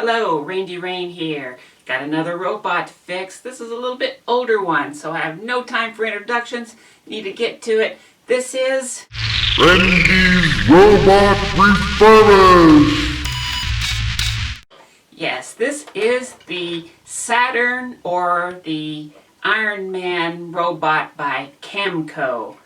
Hello, Randy Rain here. Got another robot to fix. This is a little bit older one, so I have no time for introductions. Need to get to it. This is Randy's Robot Refurbish. Yes, this is the Saturn or the Iron Man robot by Kamco.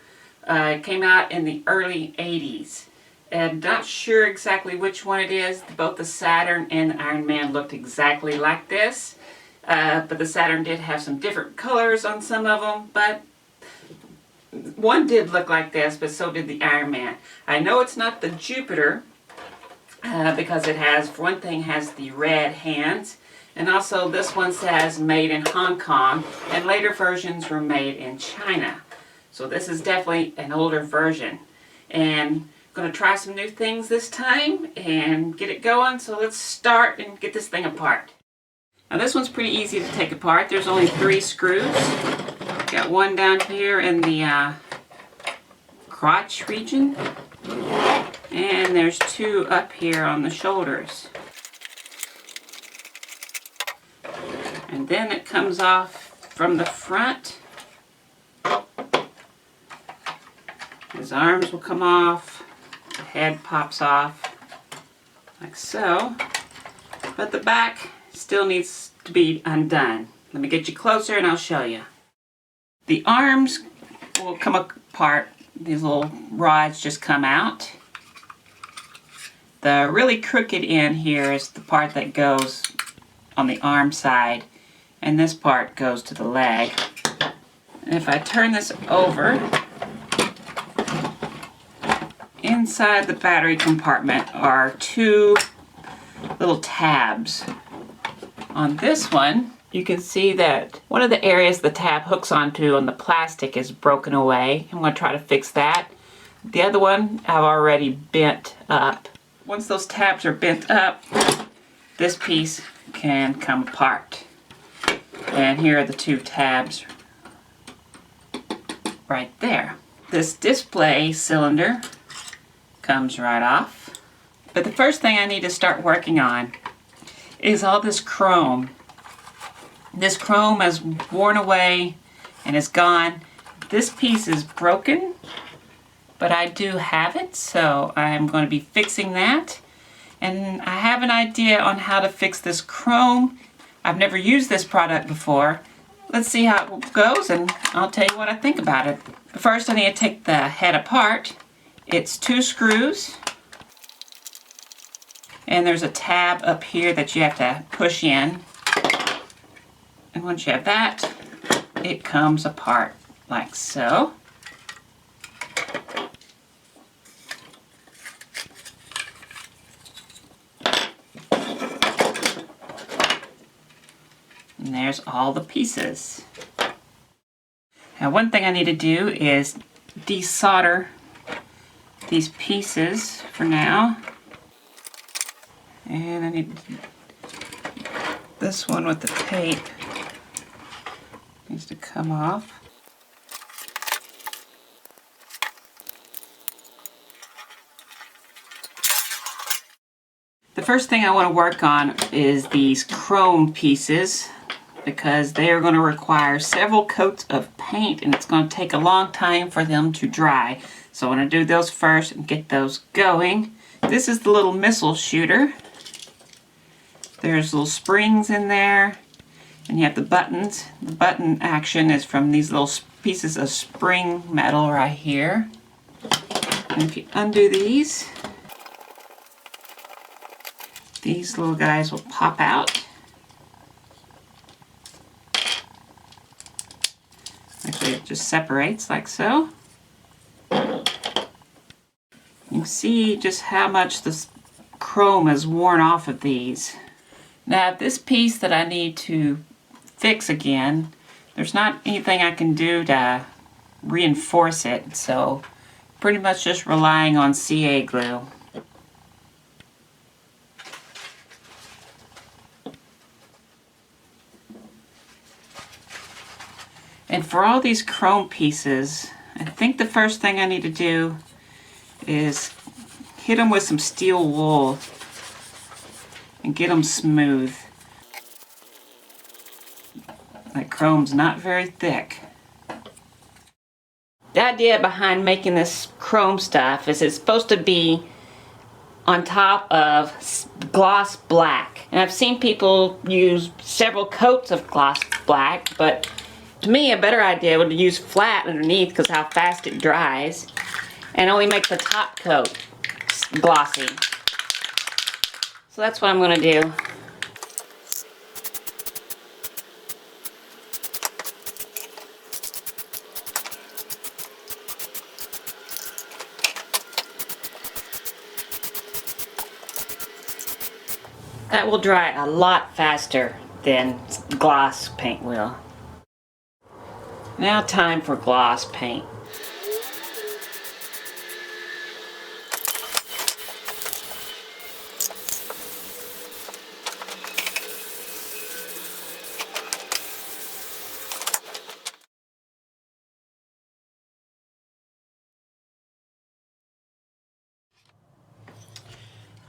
It came out in the early 80s. And not sure exactly which one it is. Both the Saturn and the Iron Man looked exactly like this. But the Saturn did have some different colors on some of them. But one did look like this, but so did the Iron Man. I know it's not the Jupiter. Because it has, for one thing, has the red hands. And also this one says made in Hong Kong. And later versions were made in China. So this is definitely an older version. And going to try some new things this time and get it going. So let's start and get this thing apart. Now this one's pretty easy to take apart. There's only 3 screws. Got one down here in the crotch region. And there's 2 up here on the shoulders. And then it comes off from the front. His arms will come off. The head pops off like so, but the back still needs to be undone. Let me get you closer and I'll show you. The arms will come apart. These little rods just come out. The really crooked end here is the part that goes on the arm side, and this part goes to the leg. And if I turn this over, inside the battery compartment are 2 little tabs. On this one, you can see that one of the areas the tab hooks onto on the plastic is broken away. I'm going to try to fix that. The other one I've already bent up. Once those tabs are bent up, this piece can come apart. And here are the 2 tabs right there. This display cylinder comes right off. But the first thing I need to start working on is all this chrome. This chrome has worn away and is gone. This piece is broken, but I do have it, so I'm going to be fixing that. And I have an idea on how to fix this chrome. I've never used this product before. Let's see how it goes and I'll tell you what I think about it. But first I need to take the head apart. It's 2 screws, and there's a tab up here that you have to push in. And once you have that, it comes apart like so. And there's all the pieces. Now one thing I need to do is desolder these pieces for now. And I need this one with the tape. Needs to come off. The first thing I want to work on is these chrome pieces, because they are going to require several coats of paint and it's going to take a long time for them to dry. So I want to do those first and get those going. This is the little missile shooter. There's little springs in there, and you have the buttons. The button action is from these little pieces of spring metal right here. And if you undo these little guys will pop out. Actually, it just separates like so. You can see just how much this chrome is worn off of these. Now this piece that I need to fix again, there's not anything I can do to reinforce it, so pretty much just relying on CA glue. And for all these chrome pieces, I think the first thing I need to do is hit them with some steel wool and get them smooth. That chrome's not very thick. The idea behind making this chrome stuff is it's supposed to be on top of gloss black. And I've seen people use several coats of gloss black, but to me a better idea would be to use flat underneath because how fast it dries, and only make the top coat glossy. So that's what I'm going to do. That will dry a lot faster than gloss paint will. Now time for gloss paint.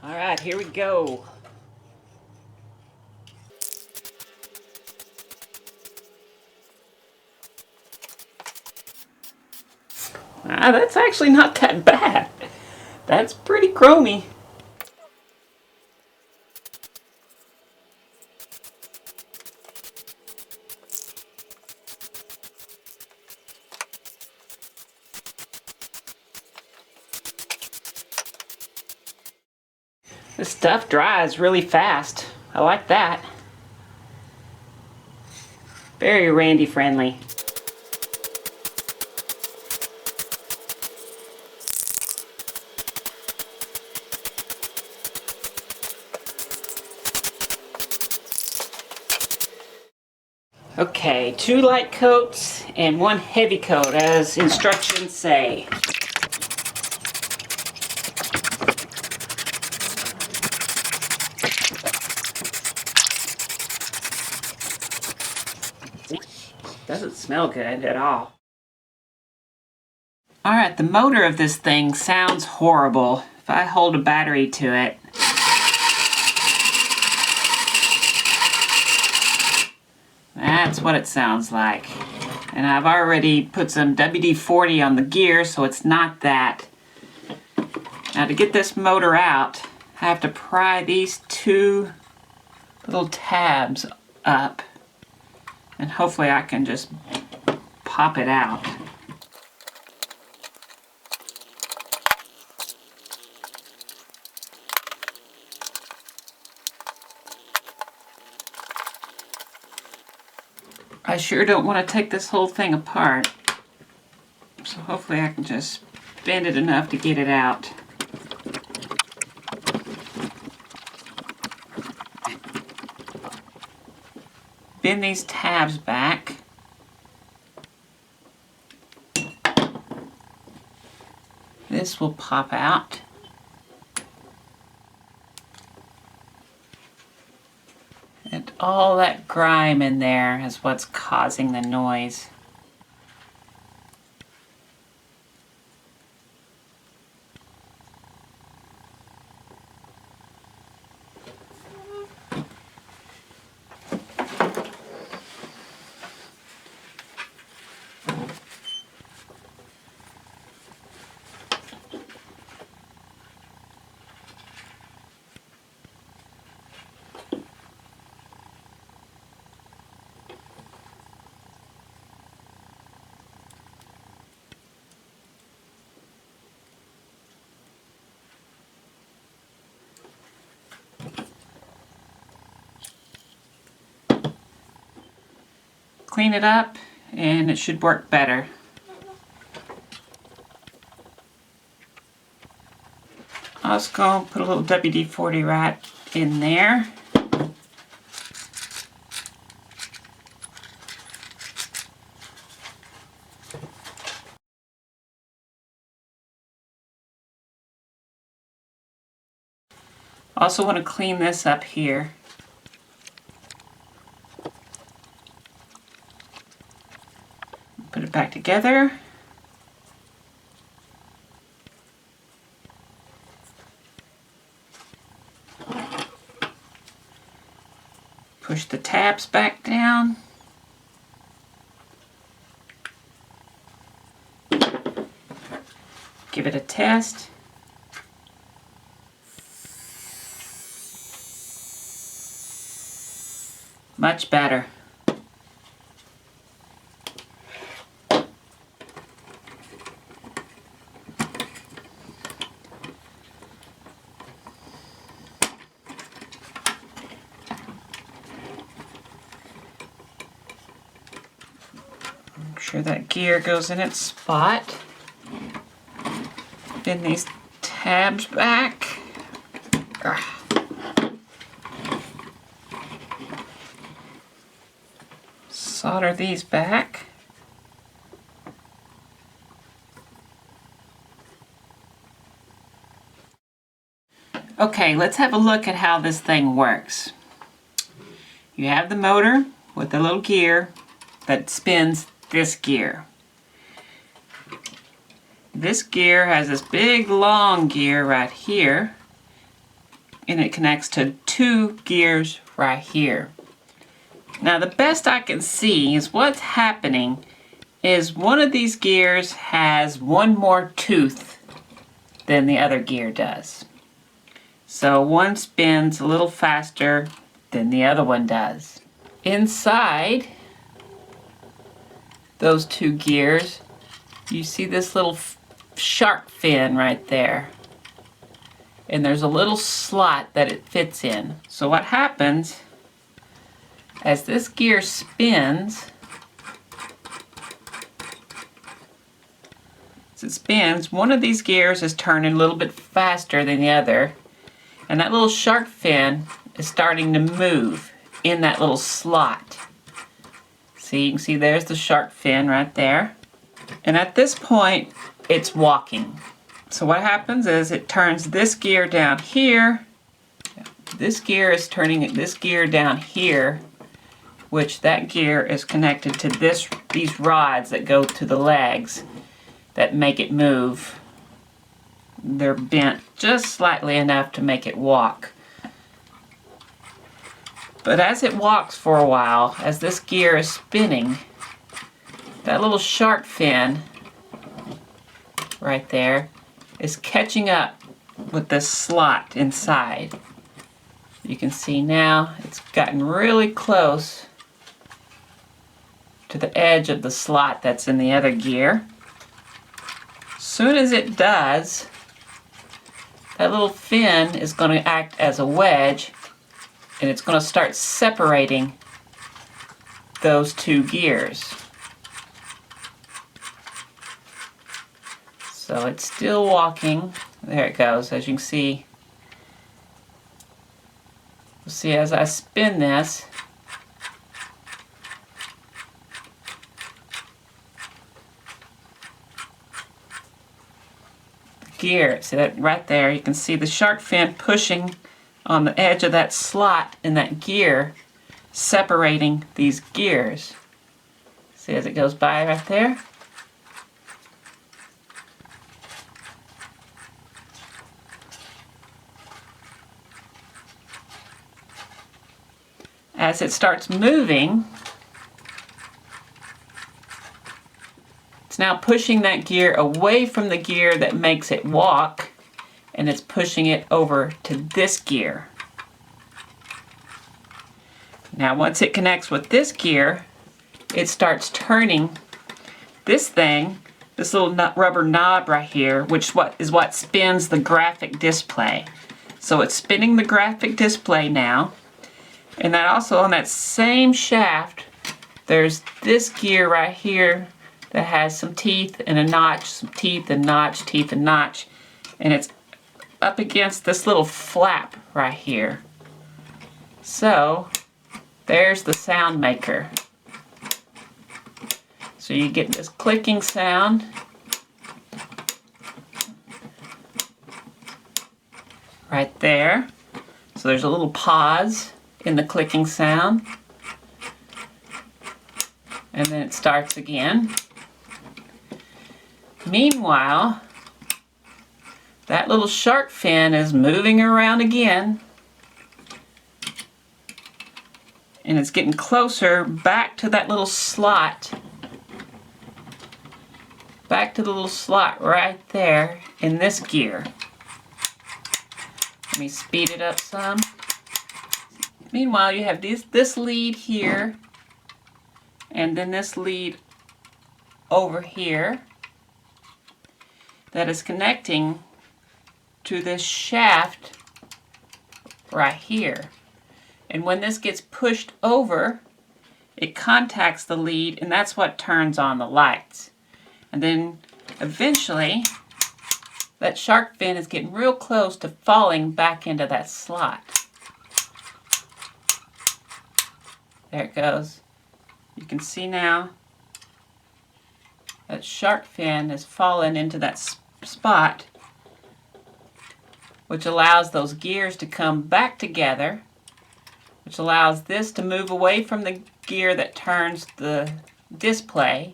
All right, here we go. That's actually not that bad. That's pretty chromy. This stuff dries really fast. I like that. Very Randy friendly. Okay, 2 light coats and 1 heavy coat as instructions say. Doesn't smell good at all. Alright, the motor of this thing sounds horrible. If I hold a battery to it, that's what it sounds like. And I've already put some WD-40 on the gear, so it's not that. Now to get this motor out, I have to pry these 2 little tabs up, and hopefully I can just pop it out. I sure don't want to take this whole thing apart, so hopefully I can just bend it enough to get it out. Bend these tabs back. This will pop out. And all that grime in there is what's causing the noise. Clean it up and it should work better. I was going to put a little WD-40 right in there. Also want to clean this up here. Put it back together. Push the tabs back down. Give it a test. Much better. Make sure that gear goes in its spot. Bend these tabs back. Solder these back. Okay, let's have a look at how this thing works. You have the motor with the little gear that spins this gear. This gear has this big long gear right here, and it connects to two gears right here. Now the best I can see is what's happening is one of these gears has one more tooth than the other gear does. So one spins a little faster than the other one does. Inside those two gears, you see this little shark fin right there. And there's a little slot that it fits in. So what happens as this gear spins, as it spins, one of these gears is turning a little bit faster than the other, and that little shark fin is starting to move in that little slot. See, you can see there's the shark fin right there. And at this point, it's walking. So what happens is it turns this gear down here. This gear is turning this gear down here, which that gear is connected to these rods that go to the legs that make it move. They're bent just slightly enough to make it walk. But as it walks for a while, as this gear is spinning, that little shark fin right there is catching up with this slot inside. You can see now it's gotten really close to the edge of the slot that's in the other gear. As soon as it does, that little fin is going to act as a wedge, and it's going to start separating those two gears. So it's still walking. There it goes, as you can see. You'll see as I spin this, the gear, see that right there, you can see the shark fin pushing on the edge of that slot in that gear, separating these gears. See as it goes by right there? As it starts moving, it's now pushing that gear away from the gear that makes it walk, and it's pushing it over to this gear. Now once it connects with this gear, it starts turning this thing, this little rubber knob right here, which is what spins the graphic display. So it's spinning the graphic display now. And that also on that same shaft, there's this gear right here that has some teeth and a notch, some teeth and notch, teeth and notch. And it's up against this little flap right here. So there's the sound maker. So you get this clicking sound. Right there. So there's a little pause in the clicking sound, and then it starts again. Meanwhile, that little shark fin is moving around again, and it's getting closer back to that little slot. Back to the little slot right there in this gear. Let me speed it up some. Meanwhile, you have this lead here, and then this lead over here that is connecting to this shaft right here. And when this gets pushed over, it contacts the lead, and that's what turns on the lights. And then eventually, that shark fin is getting real close to falling back into that slot. There it goes. You can see now that shark fin has fallen into that spot, which allows those gears to come back together, which allows this to move away from the gear that turns the display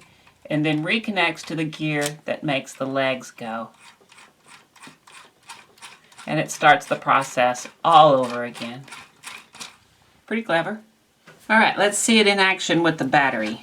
and then reconnects to the gear that makes the legs go. And it starts the process all over again. Pretty clever. All right, let's see it in action with the battery.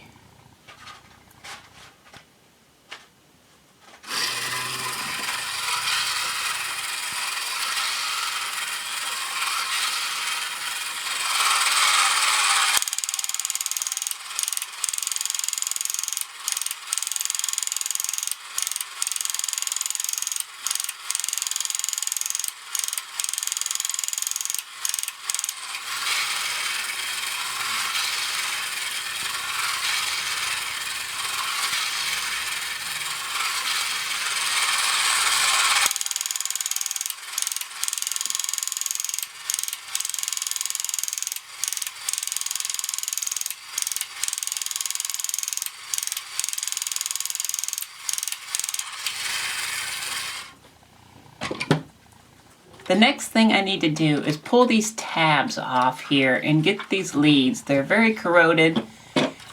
The next thing I need to do is pull these tabs off here and get these leads. They're very corroded.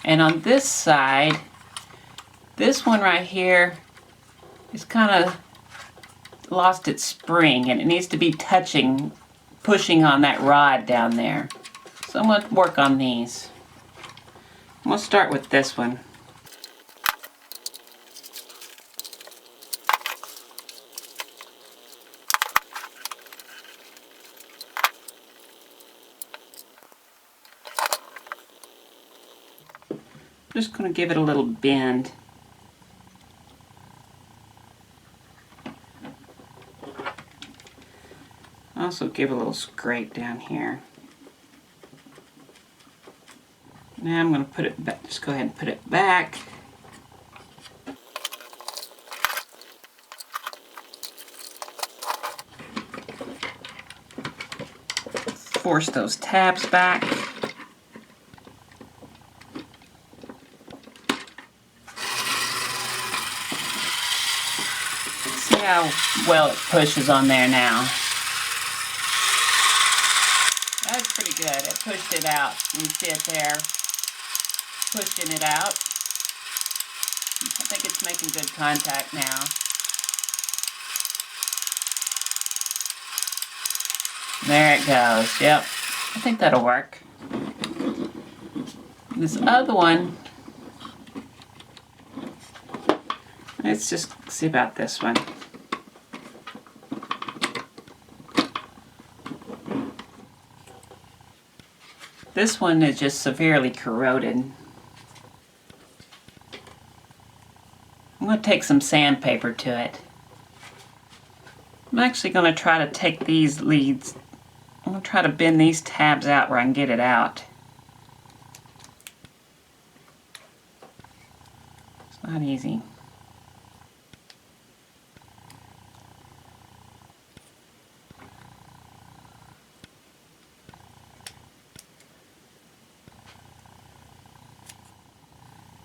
And on this side, this one right here is kind of lost its spring, and it needs to be pushing on that rod down there. So I'm going to work on these. I'm going to start with this one. Just going to give it a little bend. Also give a little scrape down here. Now I'm going to put it back. Just go ahead and put it back. Force those tabs back. See how well it pushes on there now. That's pretty good. It pushed it out. You see it there, pushing it out. I think it's making good contact now. There it goes. Yep. I think that'll work. This other one, let's just see about this one. This one is just severely corroded. I'm going to take some sandpaper to it. I'm actually going to try to take these leads. I'm going to try to bend these tabs out where I can get it out. It's not easy.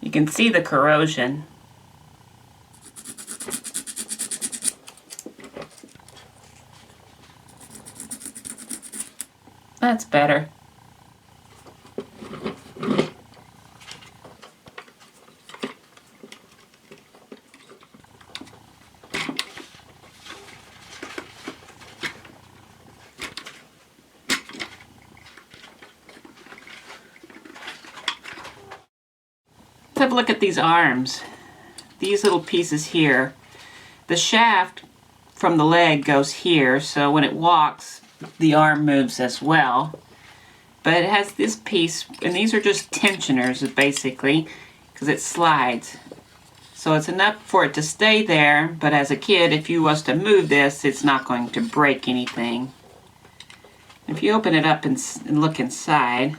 You can see the corrosion. That's better. have a look at these arms. These little pieces here. The shaft from the leg goes here, so when it walks, the arm moves as well. But it has this piece, and these are just tensioners basically, because it slides. So it's enough for it to stay there, but as a kid, if you was to move this, it's not going to break anything. If you open it up and look inside,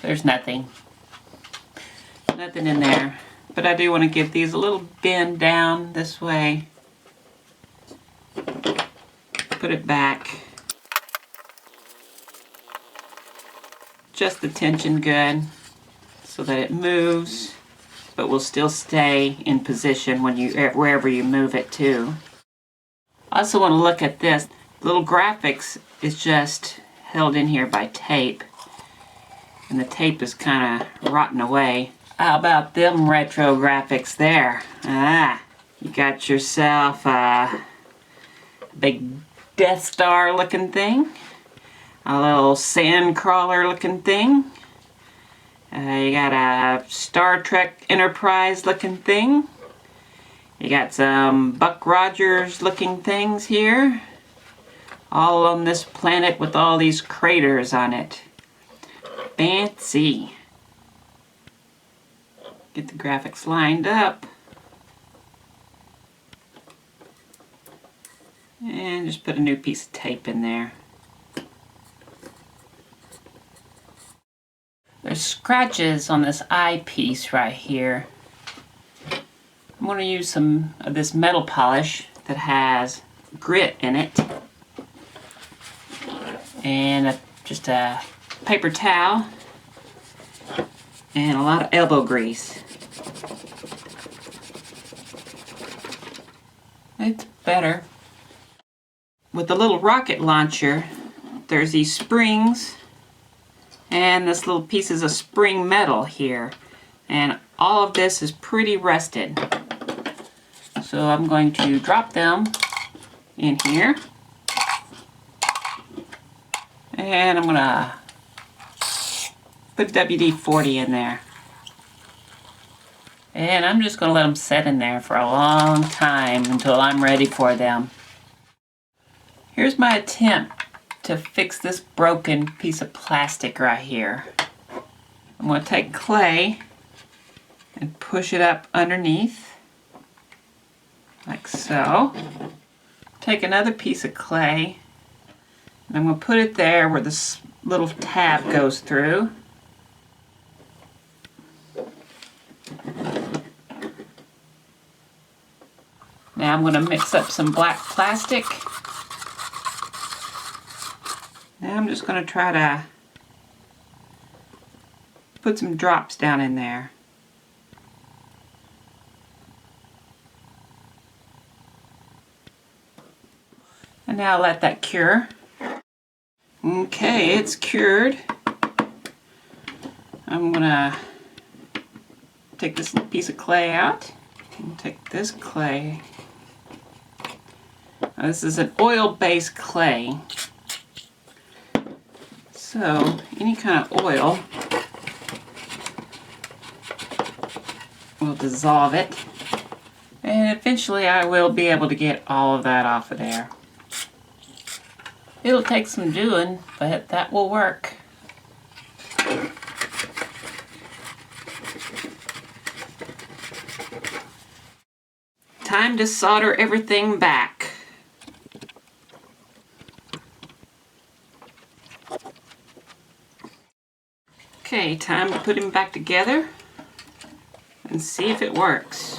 there's nothing. Nothing in there. But I do want to get these a little bend down this way. Put it back. Just the tension good so that it moves, but will still stay in position when wherever you move it to. I also want to look at this. Little graphics is just held in here by tape, and the tape is kind of rotten away. How about them retro graphics there? You got yourself a big Death Star looking thing, a little sand crawler looking thing. You got a Star Trek Enterprise looking thing. You got some Buck Rogers looking things here. All on this planet with all these craters on it. Fancy. Get the graphics lined up. And just put a new piece of tape in there. There's scratches on this eyepiece right here. I'm going to use some of this metal polish that has grit in it. And just a paper towel. And a lot of elbow grease. It's better. With the little rocket launcher, there's these springs and this little pieces of spring metal here. And all of this is pretty rusted. So I'm going to drop them in here. And I'm going to put WD-40 in there. And I'm just going to let them set in there for a long time until I'm ready for them. Here's my attempt to fix this broken piece of plastic right here. I'm going to take clay and push it up underneath, like so. Take another piece of clay, and I'm going to put it there where this little tab goes through. Now I'm going to mix up some black plastic. Now I'm just going to try to put some drops down in there. And now let that cure. Okay, it's cured. I'm going to take this piece of clay out and take this clay. Now, this is an oil-based clay. So, any kind of oil will dissolve it, and eventually I will be able to get all of that off of there. It'll take some doing, but that will work. Time to solder everything back. Okay, time to put him back together and see if it works.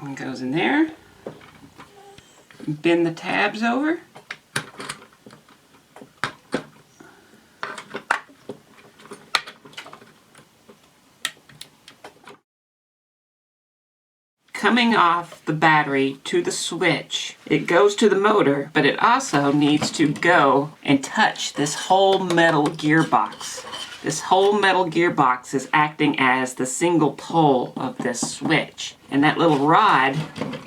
One goes in there. Bend the tabs over. Coming off the battery to the switch, it goes to the motor, but it also needs to go and touch this whole metal gearbox. This whole metal gearbox is acting as the single pole of this switch. And that little rod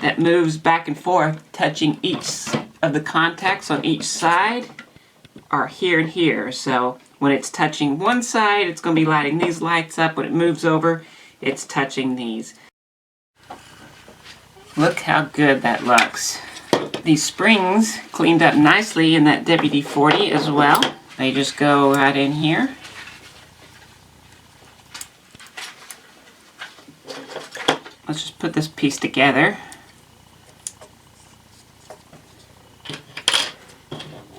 that moves back and forth, touching each of the contacts on each side, are here and here. So when it's touching one side, it's going to be lighting these lights up. When it moves over, it's touching these. Look how good that looks. These springs cleaned up nicely in that WD-40 as well. They just go right in here. Let's just put this piece together.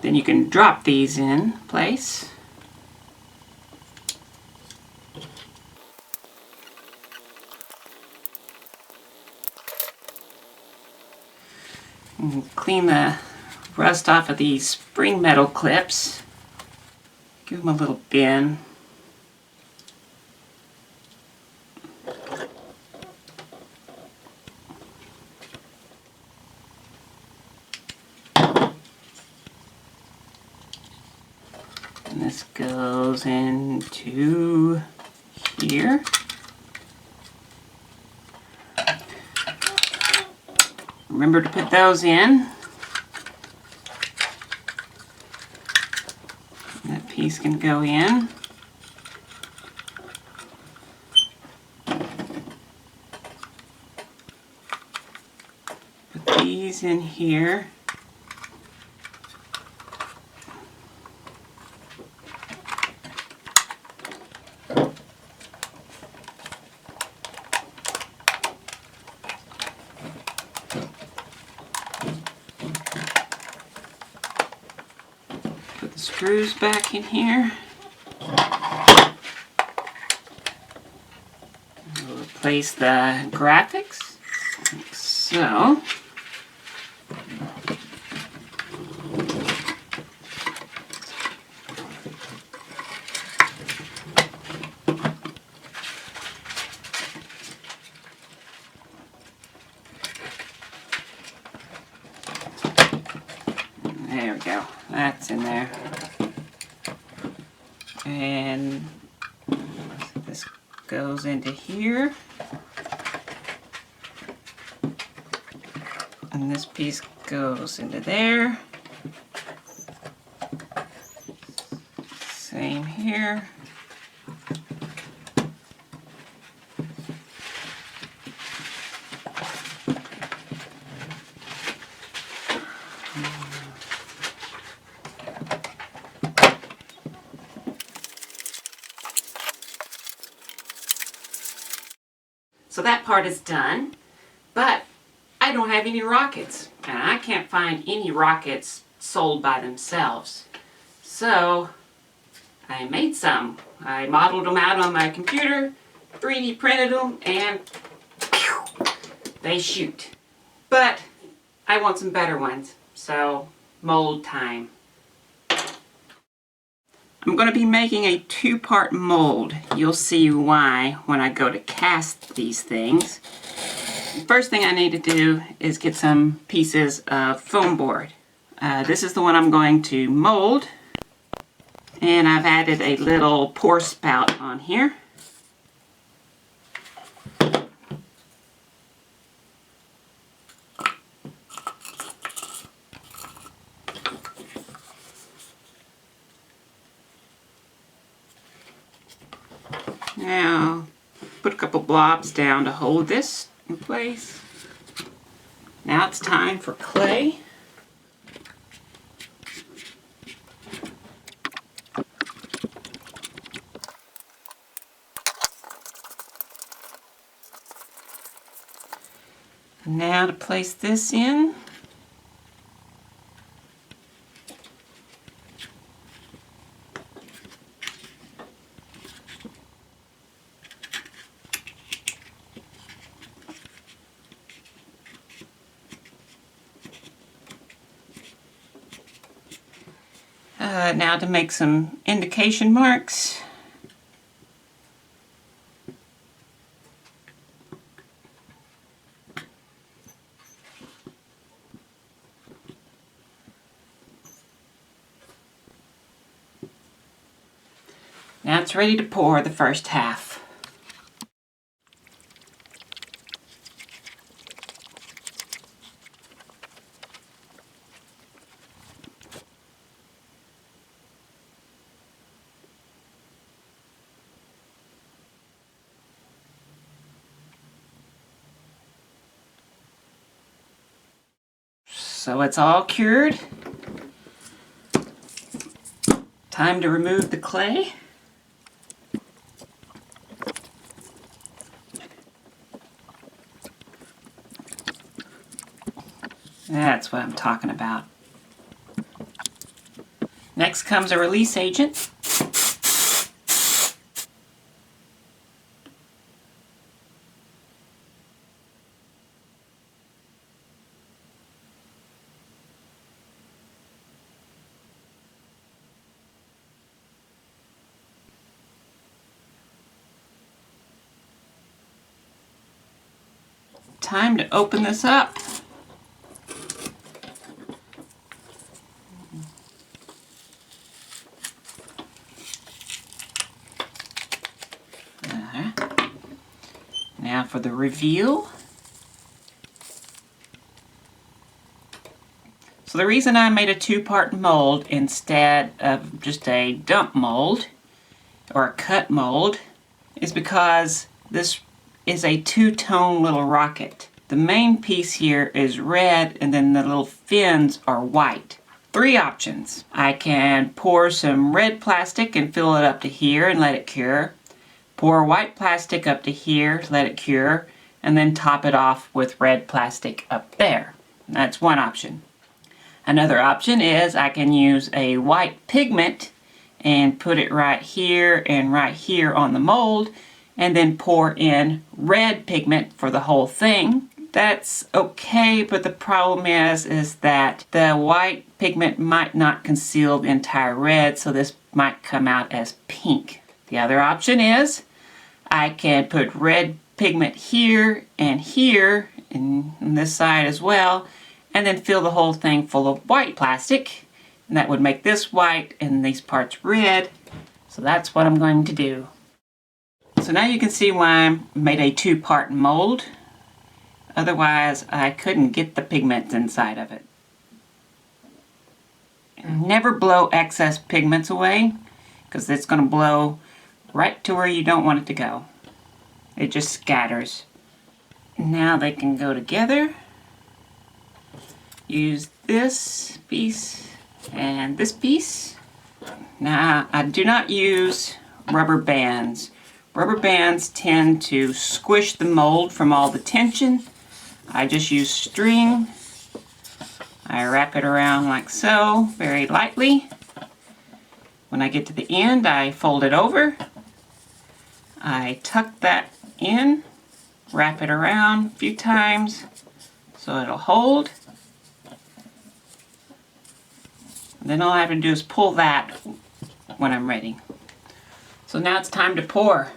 Then you can drop these in place. And clean the rust off of these spring metal clips. Give them a little bend. And this goes into here. Remember to put those in. That piece can go in. Put these in here. Put the screws back in here. We'll replace the graphics, like so. There we go. That's in there. And this goes into here. And this piece goes into there. Same here. So that part is done, but I don't have any rockets, and I can't find any rockets sold by themselves. So I made some. I modeled them out on my computer, 3D printed them, and phew, they shoot. But I want some better ones, so mold time. I'm going to be making a two-part mold. You'll see why when I go to cast these things. The first thing I need to do is get some pieces of foam board. This is the one I'm going to mold. And I've added a little pour spout on here. Now, put a couple blobs down to hold this in place. Now it's time for clay. Now to place this in. Now to make some indication marks. Now it's ready to pour the first half. So it's all cured. Time to remove the clay. That's what I'm talking about. Next comes a release agent. Time to open this up. Now for the reveal. So the reason I made a two-part mold instead of just a dump mold or a cut mold is because this is a two-tone little rocket. The main piece here is red and then the little fins are white. Three options. I can pour some red plastic and fill it up to here and let it cure. Pour white plastic up to here, let it cure, and then top it off with red plastic up there. That's one option. Another option is I can use a white pigment and put it right here and right here on the mold and then pour in red pigment for the whole thing. That's okay, but the problem is that the white pigment might not conceal the entire red, so this might come out as pink. The other option is I can put red pigment here and on this side as well, and then fill the whole thing full of white plastic, and that would make this white and these parts red. So that's what I'm going to do. So now you can see why I made a two-part mold. Otherwise, I couldn't get the pigments inside of it. Never blow excess pigments away, because it's going to blow right to where you don't want it to go. It just scatters. Now they can go together. Use this piece and this piece. Now, I do not use rubber bands. Rubber bands tend to squish the mold from all the tension. I just use string. I wrap it around like so, very lightly. When I get to the end, I fold it over. I tuck that in, wrap it around a few times so it'll hold. And then all I have to do is pull that when I'm ready. So now it's time to pour.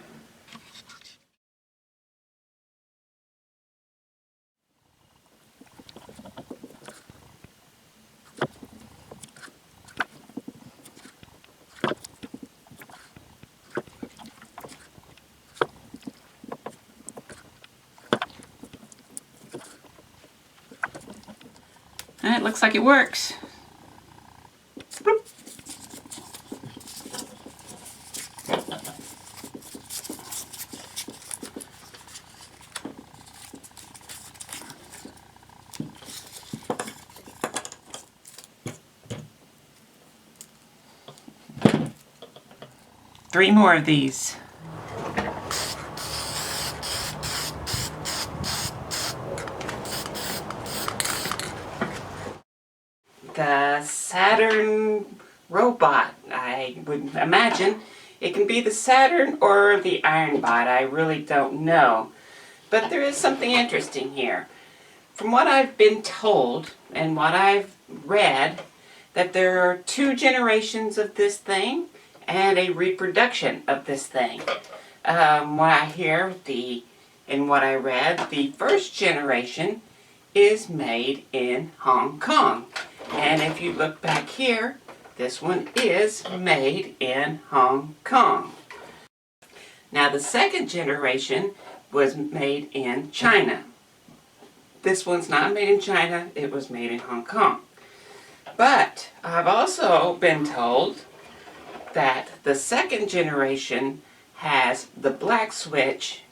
And it looks like it works. Bloop. 3 more of these. The Saturn Robot. I would imagine it can be the Saturn or the Iron Bot. I really don't know. But there is something interesting here. From what I've been told and what I've read, that there are 2 generations of this thing and a reproduction of this thing. What I hear and what I read, the first generation is made in Hong Kong. And if you look back here, this one is made in Hong Kong. Now the second generation was made in China. This one's not made in China, it was made in Hong Kong. But I've also been told that the second generation has the black switch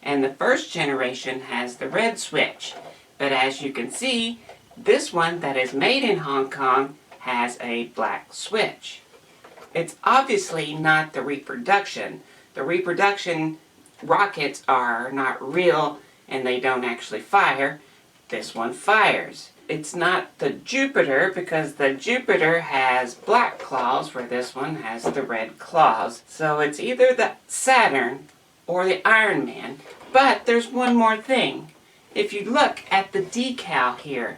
and the first generation has the red switch. But as you can see, this one that is made in Hong Kong has a black switch. It's obviously not the reproduction. The reproduction rockets are not real and they don't actually fire. This one fires. It's not the Jupiter because the Jupiter has black claws where this one has the red claws. So it's either the Saturn or the Iron Man. But there's one more thing. If you look at the decal here,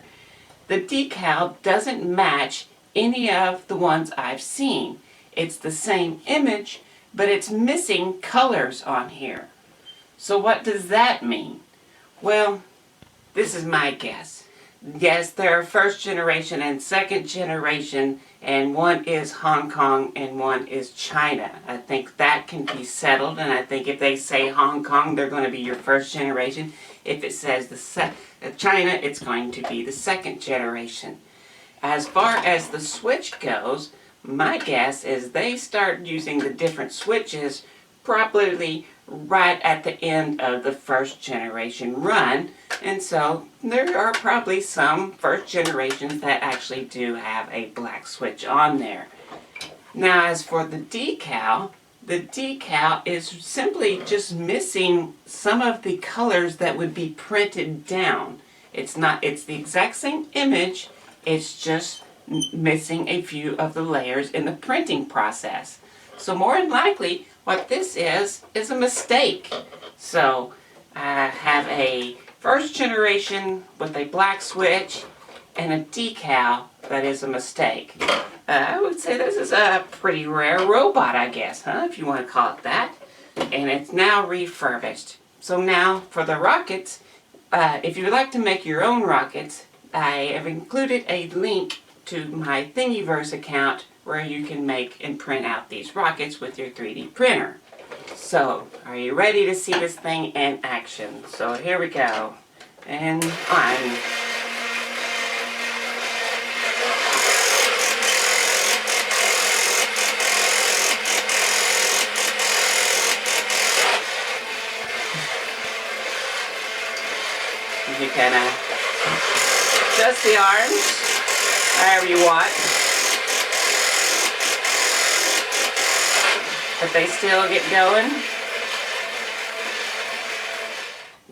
the decal doesn't match any of the ones I've seen. It's the same image, but it's missing colors on here. So what does that mean? Well, this is my guess. Yes, there are first generation and second generation, and one is Hong Kong and one is China. I think that can be settled, and I think if they say Hong Kong, they're going to be your first generation. If it says China, it's going to be the second generation. As far as the switch goes, my guess is they start using the different switches probably right at the end of the first generation run, and so there are probably some first generations that actually do have a black switch on there. Now as for the decal is simply just missing some of the colors that would be printed down. It's the exact same image, it's just missing a few of the layers in the printing process. So more than likely, what this is a mistake. So I have a first generation with a black switch and a decal that is a mistake. I would say this is a pretty rare robot, I guess, if you want to call it that. And it's now refurbished. So now for the rockets, if you would like to make your own rockets, I have included a link to my Thingiverse account where you can make and print out these rockets with your 3D printer. So, are you ready to see this thing in action? So here we go. And on. You can adjust the arms however you want. But they still get going.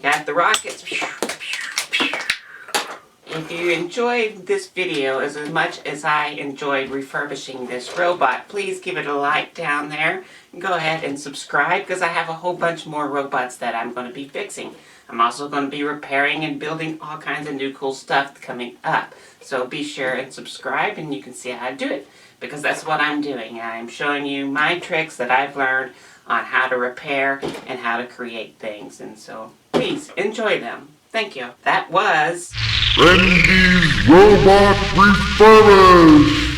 Got the rockets. If you enjoyed this video as much as I enjoyed refurbishing this robot, please give it a like down there. Go ahead and subscribe because I have a whole bunch more robots that I'm going to be fixing. I'm also going to be repairing and building all kinds of new cool stuff coming up. So be sure and subscribe and you can see how to do it. Because that's what I'm doing. I'm showing you my tricks that I've learned on how to repair and how to create things. And so, please, enjoy them. Thank you. That was... Randy's Robot Refurbished!